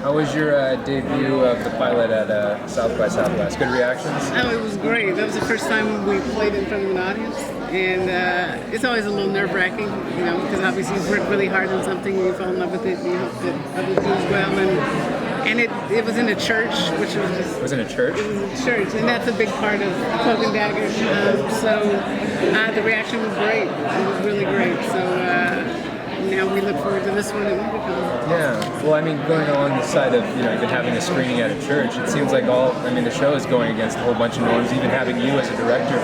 How was your debut of the pilot at South by Southwest? Good reactions? Oh, it was great. That was the first time we played in front of an audience, and it's always a little nerve-wracking, you know, because obviously you work really hard on something and you fall in love with it, and you hope that others do as well. And it was in a church, which was just... It was in a church? It was in a church, and that's a big part of Cloak Dagger. So the reaction was great. It was really great. So now we look forward to this one at Wondercon. Yeah. Well, I mean, going along the side of, you know, even having a screening at a church, it seems like the show is going against a whole bunch of norms, even having you as a director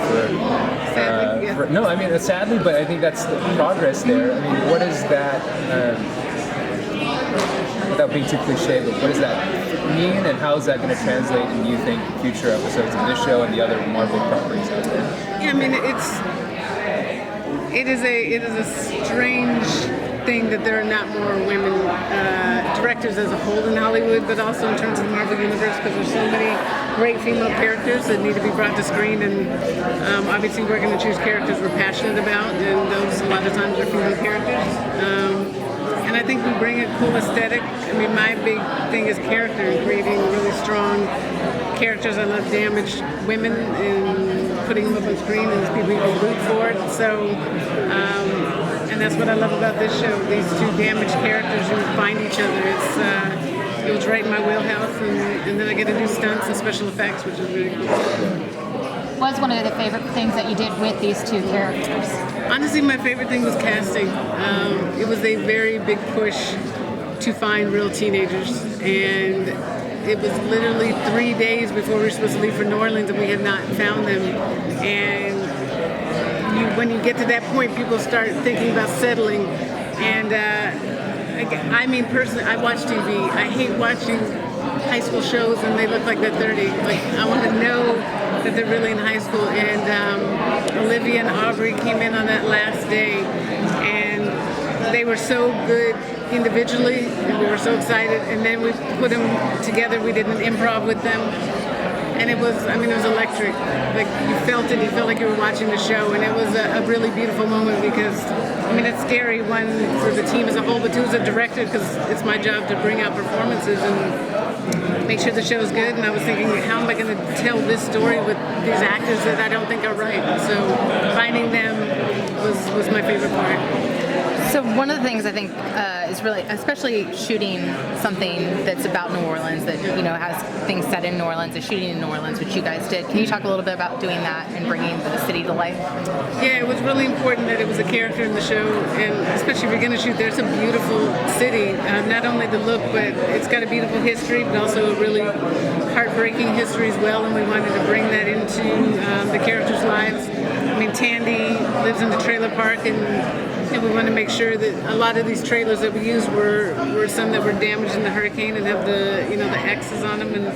Sadly, yeah. no, I mean, sadly, but I think that's the progress there. I mean, what is that... without being too cliche, but what does that mean, and how is that going to translate in, you think, future episodes of this show and the other Marvel properties out there? Yeah, I mean, it is a strange thing that there are not more women directors as a whole in Hollywood, but also in terms of the Marvel Universe, because there's so many great female characters that need to be brought to screen, and obviously we're going to choose characters we're passionate about, and those a lot of times are female characters. And I think we bring a cool aesthetic. I mean, my big thing is character and creating really strong characters. I love damaged women and putting them up on screen and people you can root for it. So, and that's what I love about this show. These two damaged characters who find each other. It was right in my wheelhouse, and then I get to do stunts and special effects, which is really cool. What's one of the favorite things that you did with these two characters? Honestly, my favorite thing was casting. It was a very big push to find real teenagers, and it was literally 3 days before we were supposed to leave for New Orleans, and we had not found them. And when you get to that point, people start thinking about settling. And I mean, personally, I watch TV. I hate watching high school shows and they look like they're 30. Like, I want to know that they're really in high school. And Olivia and Aubrey came in on that last day, and they were so good individually, and we were so excited. And then we put them together. We did an improv with them, and it was electric. Like, you felt it. You felt like you were watching the show, and it was a really beautiful moment because, I mean, it's scary, one, for the team as a whole, but two, as a director, because it's my job to bring out performances and make sure the show is good. And I was thinking, how am I going to tell this story with these actors that I don't think are right? So finding them was my favorite part. So one of the things I think is really, especially shooting something that's about New Orleans, that, you know, has things set in New Orleans, is shooting in New Orleans, which you guys did. Can you talk a little bit about doing that and bringing the city to life? Yeah, it was really important that it was a character in the show, and especially if you're going to shoot there, it's a beautiful city. Not only the look, but it's got a beautiful history, but also a really heartbreaking history as well, and we wanted to bring that into the characters' lives. I mean, Tandy lives in the trailer park, and we want to make sure that a lot of these trailers that we used were some that were damaged in the hurricane and have the X's on them, and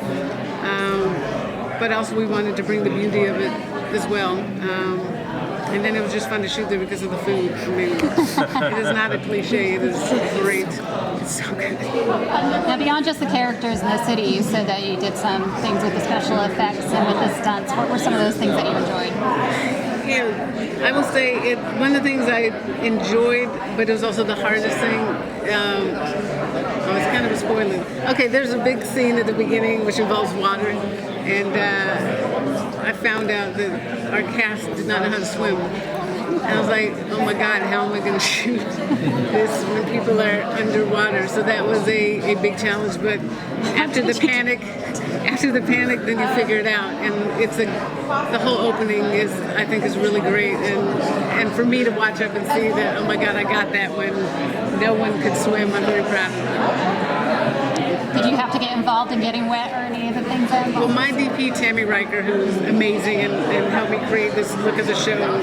but also we wanted to bring the beauty of it as well. And then it was just fun to shoot there because of the food. I mean, it is not a cliche. It is great. It's so good. Now, beyond just the characters in the city, you said that you did some things with the special effects and with the stunts. What were some of those things that you enjoyed? Yeah, I will say one of the things I enjoyed, but it was also the hardest thing. It's kind of a spoiler. Okay, there's a big scene at the beginning which involves water, and I found out that our cast did not know how to swim. And I was like, oh my God, how am I going to shoot this when people are underwater? So that was a big challenge. But after the panic, then you figure it out. And the whole opening I think is really great. And for me to watch up and see that, oh my God, I got that when no one could swim, I'm very proud of them. Did you have to get involved in getting wet or any of the things that Well, involved? my DP, Tammy Riker, who's amazing and helped me create this look of the show,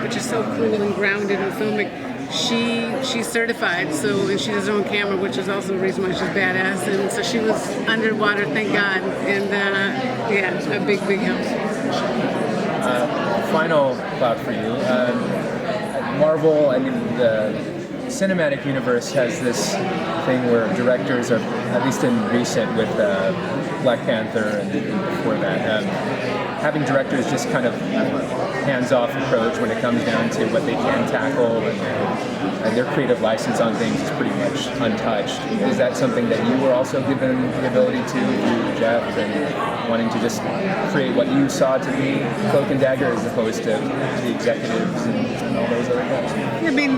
which is so cool and grounded and filmic, she's certified, and she does her own camera, which is also the reason why she's badass. And so she was underwater, thank God, and yeah, a big help. Final thought for you. Marvel, I mean, the cinematic universe has this thing where directors are at least in recent with Black Panther and before that. Having directors just kind of hands-off approach when it comes down to what they can tackle and their creative license on things is pretty much untouched. Is that something that you were also given the ability to through Jeff and wanting to just create what you saw to be Cloak and Dagger as opposed to the executives and all those other guys? I mean,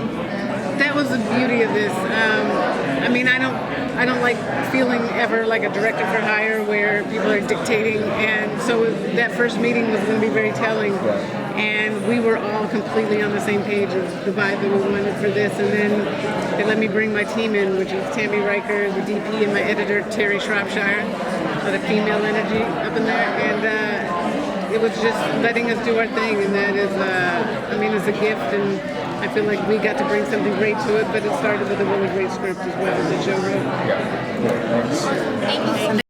that was the beauty of this. I mean, I don't like feeling ever like a director for hire where people are dictating, and so that first meeting was going to be very telling. And we were all completely on the same page of the vibe that we wanted for this. And then they let me bring my team in, which is Tammy Riker, the DP, and my editor, Terry Shropshire, with a female energy up in there. And it was just letting us do our thing. And that is, I mean, it's a gift. And I feel like we got to bring something great to it, but it started with a really great script as well that Joe wrote. Yeah. Thanks. Thank you.